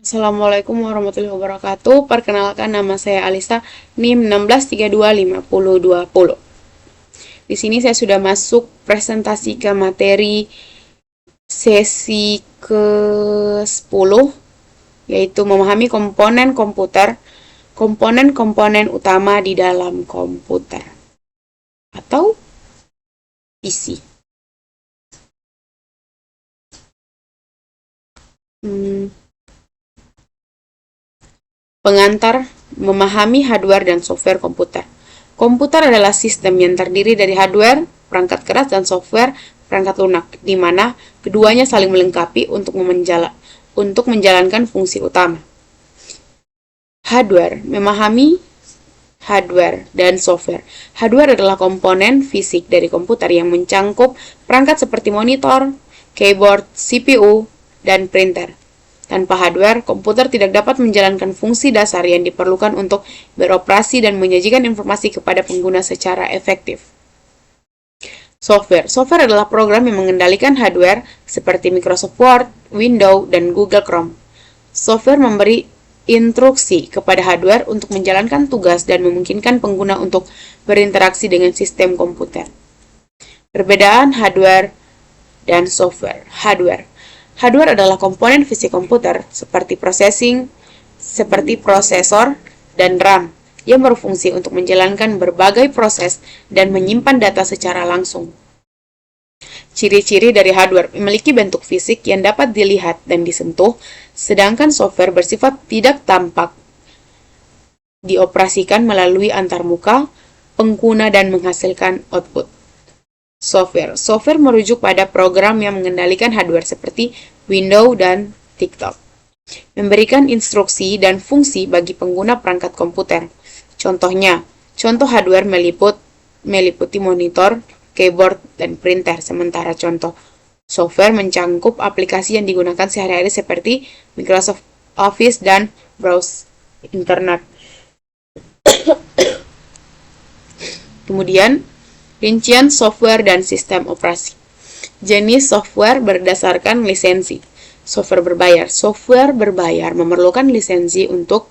Assalamualaikum warahmatullahi wabarakatuh. Perkenalkan, nama saya Alisa, NIM 16325020. Di sini saya sudah masuk presentasi ke materi sesi ke-10, yaitu memahami komponen komputer, komponen-komponen utama di dalam komputer atau PC. Pengantar memahami hardware dan software komputer. Komputer adalah sistem yang terdiri dari hardware, perangkat keras, dan software, perangkat lunak, di mana keduanya saling melengkapi untuk menjalankan fungsi utama. Hardware memahami hardware dan software. Hardware adalah komponen fisik dari komputer yang mencangkup perangkat seperti monitor, keyboard, CPU, dan printer. Tanpa hardware, komputer tidak dapat menjalankan fungsi dasar yang diperlukan untuk beroperasi dan menyajikan informasi kepada pengguna secara efektif. Software. Software adalah program yang mengendalikan hardware seperti Microsoft Word, Windows, dan Google Chrome. Software memberi instruksi kepada hardware untuk menjalankan tugas dan memungkinkan pengguna untuk berinteraksi dengan sistem komputer. Perbedaan hardware dan software. Hardware adalah komponen fisik komputer seperti prosesor dan RAM yang berfungsi untuk menjalankan berbagai proses dan menyimpan data secara langsung. Ciri-ciri dari hardware memiliki bentuk fisik yang dapat dilihat dan disentuh, sedangkan software bersifat tidak tampak, dioperasikan melalui antarmuka pengguna dan menghasilkan output. Software merujuk pada program yang mengendalikan hardware seperti Windows dan TikTok. Memberikan instruksi dan fungsi bagi pengguna perangkat komputer. Contoh hardware meliputi monitor, keyboard, dan printer, sementara contoh software mencangkup aplikasi yang digunakan sehari-hari seperti Microsoft Office dan browse internet. Kemudian, rincian software dan sistem operasi. Jenis software berdasarkan lisensi. Software berbayar memerlukan lisensi untuk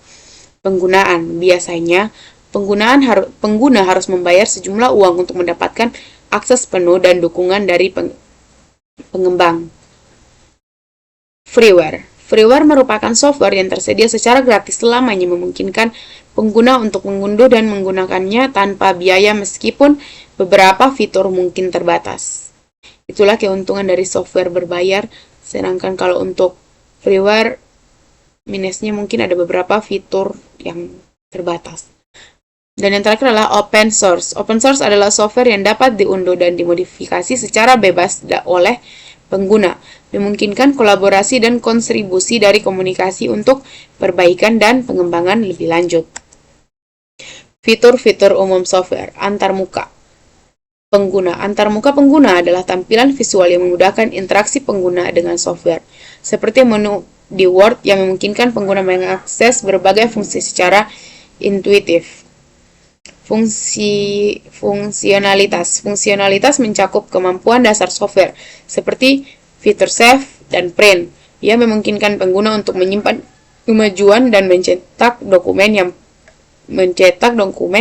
penggunaan. Biasanya, pengguna harus membayar sejumlah uang untuk mendapatkan akses penuh dan dukungan dari pengembang. Freeware merupakan software yang tersedia secara gratis selamanya, memungkinkan pengguna untuk mengunduh dan menggunakannya tanpa biaya meskipun beberapa fitur mungkin terbatas. Itulah keuntungan dari software berbayar, sedangkan kalau untuk freeware minusnya mungkin ada beberapa fitur yang terbatas. Dan yang terakhir adalah open source. Open source adalah software yang dapat diunduh dan dimodifikasi secara bebas oleh pengguna, memungkinkan kolaborasi dan kontribusi dari komunikasi untuk perbaikan dan pengembangan lebih lanjut. Fitur-fitur umum software. Antarmuka pengguna adalah tampilan visual yang memudahkan interaksi pengguna dengan software, seperti menu di Word yang memungkinkan pengguna mengakses berbagai fungsi secara intuitif. Fungsionalitas mencakup kemampuan dasar software, seperti fitur save dan print, yang memungkinkan pengguna untuk menyimpan kemajuan dan mencetak dokumen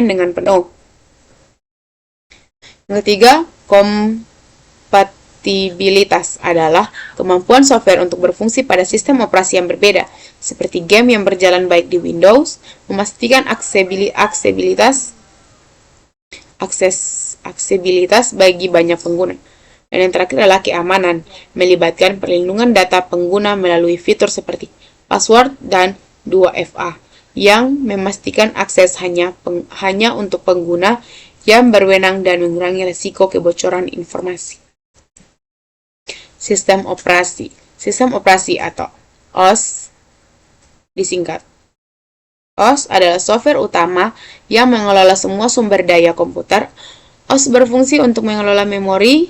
dengan penuh. Yang ketiga, kompatibilitas adalah kemampuan software untuk berfungsi pada sistem operasi yang berbeda, seperti game yang berjalan baik di Windows, memastikan aksesibilitas bagi banyak pengguna. Dan yang terakhir adalah keamanan, melibatkan perlindungan data pengguna melalui fitur seperti password dan 2FA, yang memastikan akses hanya untuk pengguna yang berwenang dan mengurangi risiko kebocoran informasi. Sistem operasi atau OS disingkat. OS adalah software utama yang mengelola semua sumber daya komputer. OS berfungsi untuk mengelola memori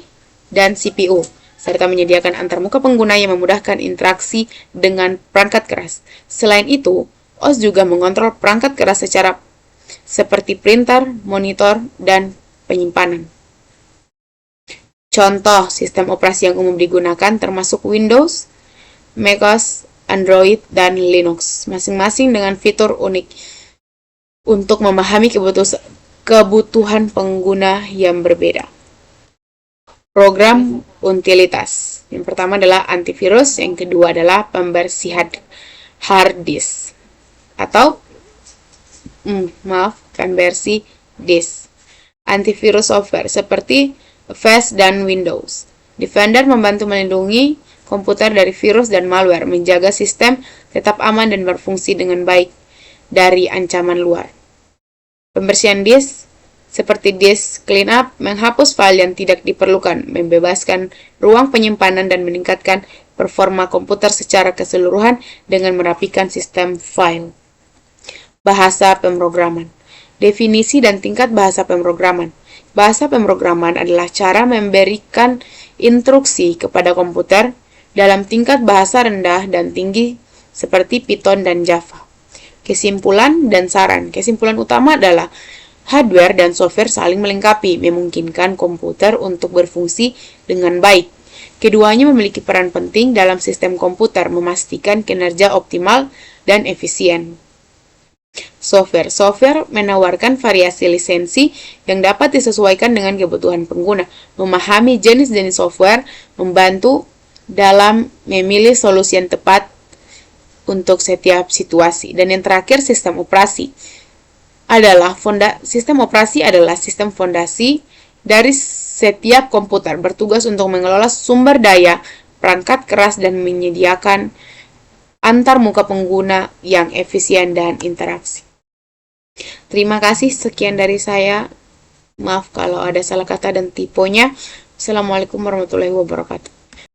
dan CPU, serta menyediakan antarmuka pengguna yang memudahkan interaksi dengan perangkat keras. Selain itu, OS juga mengontrol perangkat keras seperti printer, monitor, dan penyimpanan. Contoh sistem operasi yang umum digunakan termasuk Windows, macOS, Android, dan Linux, masing-masing dengan fitur unik untuk memahami kebutuhan pengguna yang berbeda. Program utilitas. Yang pertama adalah antivirus, yang kedua adalah pembersih hard disk atau pembersih disk. Antivirus software seperti Avast dan Windows. Defender membantu melindungi komputer dari virus dan malware, menjaga sistem tetap aman dan berfungsi dengan baik dari ancaman luar. Pembersihan disk seperti disk cleanup, menghapus file yang tidak diperlukan, membebaskan ruang penyimpanan dan meningkatkan performa komputer secara keseluruhan dengan merapikan sistem file. Bahasa pemrograman. Definisi dan tingkat bahasa pemrograman. Bahasa pemrograman adalah cara memberikan instruksi kepada komputer dalam tingkat bahasa rendah dan tinggi seperti Python dan Java. Kesimpulan dan saran. Kesimpulan utama adalah hardware dan software saling melengkapi, memungkinkan komputer untuk berfungsi dengan baik. Keduanya memiliki peran penting dalam sistem komputer, memastikan kinerja optimal dan efisien. Software menawarkan variasi lisensi yang dapat disesuaikan dengan kebutuhan pengguna. Memahami jenis-jenis software membantu dalam memilih solusi yang tepat untuk setiap situasi. Dan yang terakhir, sistem operasi adalah sistem fondasi dari setiap komputer, bertugas untuk mengelola sumber daya, perangkat keras, dan menyediakan antar muka pengguna yang efisien dan interaksi. Terima kasih, sekian dari saya. Maaf kalau ada salah kata dan tiponya. Assalamualaikum warahmatullahi wabarakatuh.